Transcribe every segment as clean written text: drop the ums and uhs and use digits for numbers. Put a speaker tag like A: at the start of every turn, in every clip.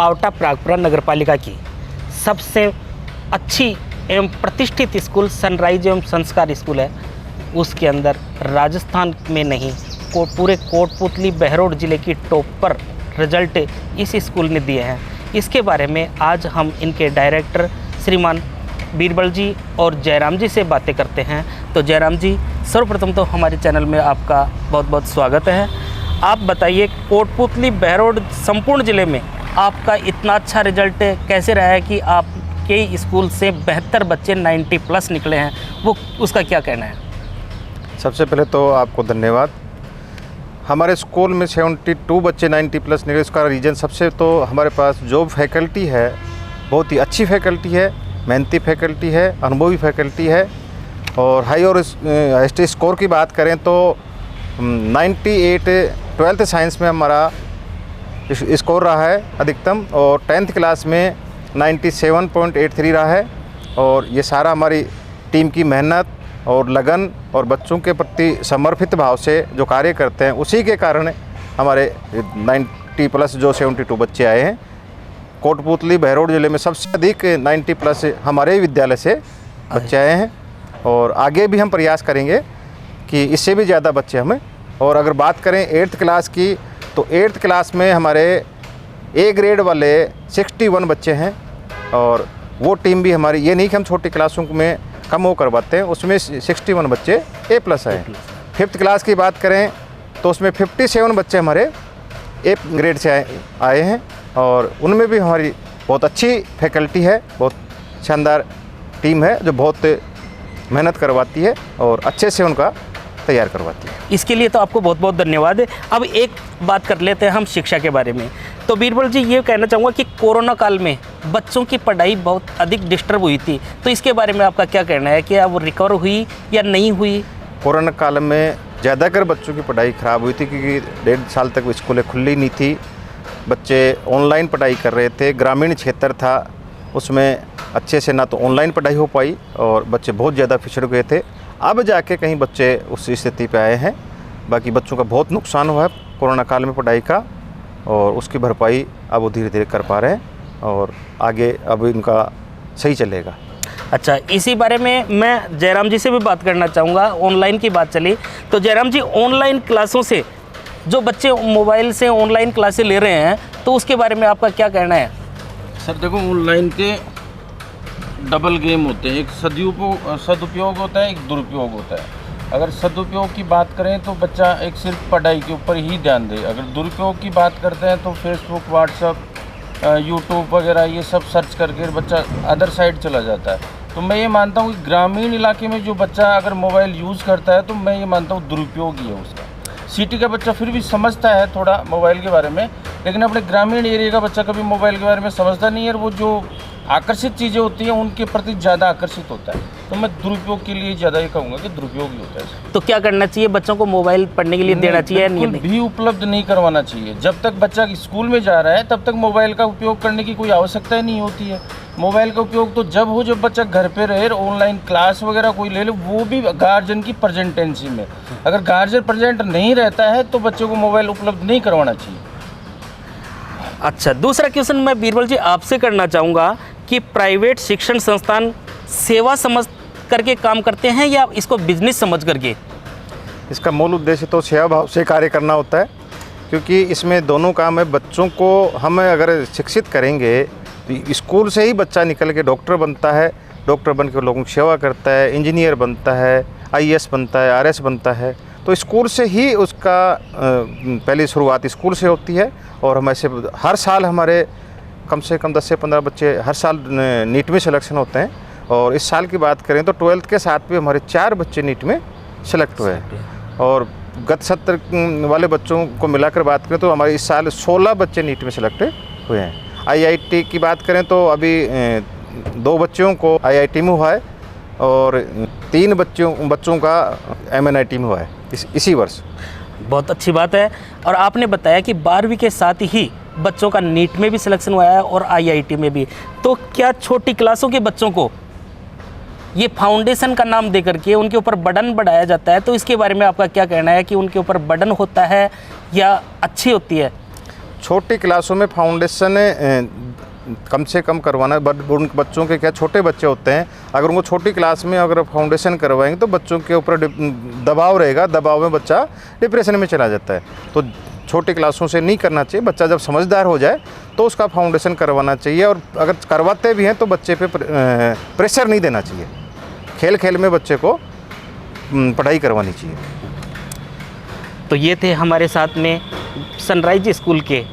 A: पावटा प्रागपुरा नगरपालिका की सबसे अच्छी एवं प्रतिष्ठित स्कूल सनराइज एवं संस्कार स्कूल है, उसके अंदर राजस्थान में नहीं पूरे कोटपुतली बहरोड ज़िले की टॉप पर रिजल्ट इस स्कूल ने दिए हैं। इसके बारे में आज हम इनके डायरेक्टर श्रीमान बीरबल जी और जयराम जी से बातें करते हैं। तो जयराम जी, सर्वप्रथम तो हमारे चैनल में आपका बहुत बहुत स्वागत है। आप बताइए, कोटपुतली बहरोड संपूर्ण ज़िले में आपका इतना अच्छा रिजल्ट कैसे रहा है कि आपके स्कूल से 72 बच्चे 90+ निकले हैं, वो उसका क्या कहना है?
B: सबसे पहले तो आपको धन्यवाद। हमारे स्कूल में 72 बच्चे 90+ निकले, उसका रीज़न सबसे तो हमारे पास जो फैकल्टी है बहुत ही अच्छी फैकल्टी है, मेहनती फैकल्टी है, अनुभवी फैकल्टी है। और हाई और हाईएस्ट स्कोर की बात करें तो 98 12th साइंस में हमारा स्कोर रहा है अधिकतम, और 10th क्लास में 97.83 रहा है। और ये सारा हमारी टीम की मेहनत और लगन और बच्चों के प्रति समर्पित भाव से जो कार्य करते हैं, उसी के कारण हमारे 90+ जो 72 बच्चे आए हैं। कोटपुतली बहरोड ज़िले में सबसे अधिक 90+ हमारे विद्यालय से बच्चे आए हैं, और आगे भी हम प्रयास करेंगे कि इससे भी ज़्यादा बच्चे हमें। और अगर बात करें 8th क्लास की, तो 8th क्लास में हमारे A ग्रेड वाले 61 बच्चे हैं, और वो टीम भी हमारी, ये नहीं कि हम छोटी क्लासों में कम हो करवाते हैं, उसमें 61 बच्चे A+ आए। 5th क्लास की बात करें तो उसमें 57 बच्चे हमारे A ग्रेड से आए हैं, और उनमें भी हमारी बहुत अच्छी फैकल्टी है, बहुत शानदार टीम है जो बहुत मेहनत करवाती है और अच्छे से उनका तैयार करवाती है।
A: इसके लिए तो आपको बहुत बहुत धन्यवाद है। अब एक बात कर लेते हैं हम शिक्षा के बारे में। तो बीरबल जी, ये कहना चाहूँगा कि कोरोना काल में बच्चों की पढ़ाई बहुत अधिक डिस्टर्ब हुई थी, तो इसके बारे में आपका क्या कहना है कि अब वो रिकवर हुई या नहीं हुई?
B: कोरोना काल में ज़्यादातर बच्चों की पढ़ाई ख़राब हुई थी, क्योंकि 1.5 साल तक स्कूलें खुली नहीं थी, बच्चे ऑनलाइन पढ़ाई कर रहे थे। ग्रामीण क्षेत्र था, उसमें अच्छे से ना तो ऑनलाइन पढ़ाई हो पाई और बच्चे बहुत ज़्यादा पिछड़ गए थे। अब जाके कहीं बच्चे उस स्थिति पे आए हैं। बाकी बच्चों का बहुत नुकसान हुआ है कोरोना काल में पढ़ाई का, और उसकी भरपाई अब वो धीरे धीरे कर पा रहे हैं, और आगे अब इनका सही चलेगा।
A: अच्छा, इसी बारे में मैं जयराम जी से भी बात करना चाहूँगा। ऑनलाइन की बात चली तो जयराम जी, ऑनलाइन क्लासों से जो बच्चे मोबाइल से ऑनलाइन क्लासें ले रहे हैं, तो उसके बारे में आपका क्या कहना है?
C: सर देखो, ऑनलाइन के डबल गेम होते हैं, एक सदुपयोग होता है, एक दुरुपयोग होता है। अगर सदुपयोग की बात करें तो बच्चा एक सिर्फ पढ़ाई के ऊपर ही ध्यान दे। अगर दुरुपयोग की बात करते हैं तो फेसबुक, व्हाट्सअप, यूट्यूब वगैरह ये सब सर्च करके बच्चा अदर साइड चला जाता है। तो मैं ये मानता हूँ कि ग्रामीण इलाके में जो बच्चा अगर मोबाइल यूज़ करता है तो मैं ये मानता हूँ दुरुपयोग ही है उसका। सिटी का बच्चा फिर भी समझता है थोड़ा मोबाइल के बारे में, लेकिन अपने ग्रामीण एरिया का बच्चा कभी मोबाइल के बारे में समझता नहीं है, और वो जो आकर्षित चीज़ें होती हैं उनके प्रति ज़्यादा आकर्षित होता है। तो मैं दुरुपयोग के लिए ज़्यादा ये कहूँगा कि दुरुपयोग ही होता है।
A: तो क्या करना चाहिए, बच्चों को मोबाइल पढ़ने के लिए देना चाहिए?
C: बिल्कुल भी उपलब्ध नहीं करवाना चाहिए। जब तक बच्चा स्कूल में जा रहा है तब तक मोबाइल का उपयोग करने की कोई आवश्यकता ही नहीं होती है। मोबाइल का उपयोग तो जब हो जब बच्चा घर पे रहे, ऑनलाइन क्लास वगैरह कोई ले ले, वो भी गार्जियन की प्रेजेंटेंसी में। अगर गार्जियन प्रेजेंट नहीं रहता है तो बच्चों को मोबाइल उपलब्ध नहीं करवाना चाहिए।
A: अच्छा, दूसरा क्वेश्चन मैं बीरबल जी आपसे करना चाहूँगा कि प्राइवेट शिक्षण संस्थान सेवा समझ करके काम करते हैं या इसको बिजनेस समझ करके?
B: इसका मूल उद्देश्य तो सेवा भाव से कार्य करना होता है, क्योंकि इसमें दोनों काम है। बच्चों को हम अगर शिक्षित करेंगे तो स्कूल से ही बच्चा निकल के डॉक्टर बनता है, डॉक्टर बन के लोगों की सेवा करता है, इंजीनियर बनता है, IAS बनता है, RS बनता है। तो स्कूल से ही उसका पहली शुरुआत स्कूल से होती है। और हम ऐसे हर साल हमारे कम से कम 10 से 15 बच्चे हर साल नीट में सिलेक्शन होते हैं। और इस साल की बात करें तो 12th के साथ भी हमारे 4 बच्चे नीट में सेलेक्ट हुए हैं। और गत सत्र वाले बच्चों को मिलाकर बात करें तो हमारे इस साल 16 बच्चे नीट में सेलेक्ट हुए हैं। IIT की बात करें तो अभी 2 बच्चों को IIT में हुआ है, और 3 बच्चों का MNIT में हुआ है इसी वर्ष।
A: बहुत अच्छी बात है। और आपने बताया कि 12वीं के साथ ही बच्चों का नीट में भी सिलेक्शन हुआ है और IIT में भी। तो क्या छोटी क्लासों के बच्चों को ये फाउंडेशन का नाम दे करके उनके ऊपर बर्डन बढ़ाया जाता है, तो इसके बारे में आपका क्या कहना है कि उनके ऊपर बर्डन होता है या अच्छी होती है?
B: छोटी क्लासों में फाउंडेशन कम से कम करवाना। उन बच्चों के क्या छोटे बच्चे होते हैं, अगर उनको छोटी क्लास में अगर फाउंडेशन करवाएंगे तो बच्चों के ऊपर दबाव रहेगा, दबाव में बच्चा डिप्रेशन में चला जाता है। तो छोटी क्लासों से नहीं करना चाहिए। बच्चा जब समझदार हो जाए तो उसका फाउंडेशन करवाना चाहिए, और अगर करवाते भी हैं तो बच्चे पे प्रेशर नहीं देना चाहिए। खेल खेल में बच्चे को पढ़ाई करवानी चाहिए।
A: तो ये थे हमारे साथ में सनराइज स्कूल के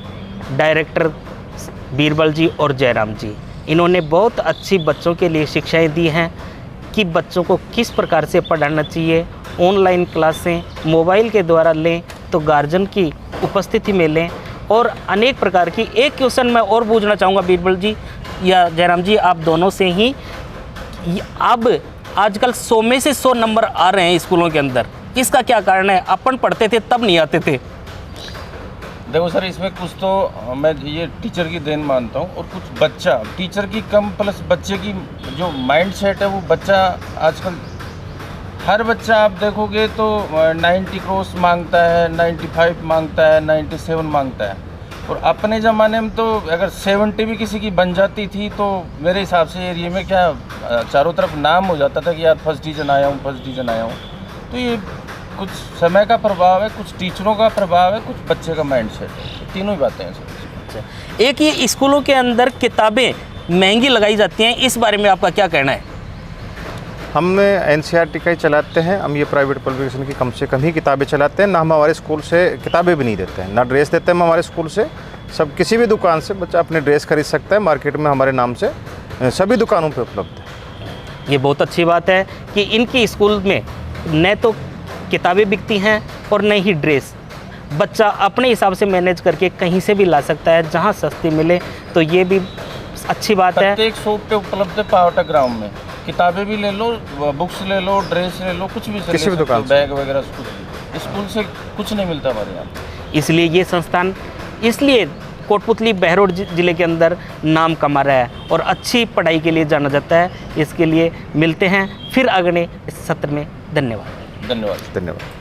A: डायरेक्टर बीरबल जी और जयराम जी। इन्होंने बहुत अच्छी बच्चों के लिए शिक्षाएं दी हैं कि बच्चों को किस प्रकार से पढ़ाना चाहिए। ऑनलाइन क्लासें मोबाइल के द्वारा लें तो गार्जियन की उपस्थिति में लें, और अनेक प्रकार की। एक क्वेश्चन मैं और पूछना चाहूँगा बीरबल जी या जयराम जी, आप दोनों से ही, अब आजकल 100 में से 100 नंबर आ रहे हैं स्कूलों के अंदर, इसका क्या कारण है? अपन पढ़ते थे तब नहीं आते थे।
C: देखो सर, इसमें कुछ तो मैं ये टीचर की देन मानता हूँ, और कुछ बच्चा टीचर की कम प्लस बच्चे की जो माइंड सेट है वो बच्चा आजकल हर बच्चा आप देखोगे तो 90 क्रॉस मांगता है, 95 मांगता है, 97 मांगता है। और अपने ज़माने में तो अगर 70 भी किसी की बन जाती थी तो मेरे हिसाब से एरिया में क्या चारों तरफ नाम हो जाता था कि यार फर्स्ट डिवीजन आया हूँ, फर्स्ट डिवीजन आया हूँ। तो ये कुछ समय का प्रभाव है, कुछ टीचरों का प्रभाव है, कुछ बच्चे का माइंड सेट है, तीनों ही बातें हैं सर।
A: एक ये स्कूलों के अंदर किताबें महंगी लगाई जाती हैं, इस बारे में आपका क्या कहना है?
B: हम NCERT का ही चलाते हैं। हम ये प्राइवेट पब्लिकेशन की कम से कम ही किताबें चलाते हैं। ना हम हमारे स्कूल से किताबें भी नहीं देते हैं, ना ड्रेस देते हैं हम हमारे स्कूल से। सब किसी भी दुकान से बच्चा अपने ड्रेस खरीद सकता है, मार्केट में हमारे नाम से सभी दुकानों पे उपलब्ध है।
A: ये बहुत अच्छी बात है कि इनकी स्कूल में न तो किताबें बिकती हैं और न ही ड्रेस। बच्चा अपने हिसाब से मैनेज करके कहीं से भी ला सकता है, जहाँ सस्ती मिले, तो ये भी अच्छी बात है।
C: प्रत्येक शॉप पे उपलब्ध है। पावटा ग्राउंड में किताबें भी ले लो, बुक्स ले लो, ड्रेस ले लो, कुछ भी
B: किसी भी दुकान से,
C: बैग वगैरह कुछ भी। स्कूल से कुछ नहीं मिलता हमारे यहाँ।
A: इसलिए ये संस्थान इसलिए कोटपुतली बहरोड जिले के अंदर नाम कमा रहा है और अच्छी पढ़ाई के लिए जाना जाता है। इसके लिए मिलते हैं फिर अगले सत्र में। धन्यवाद।
C: धन्यवाद।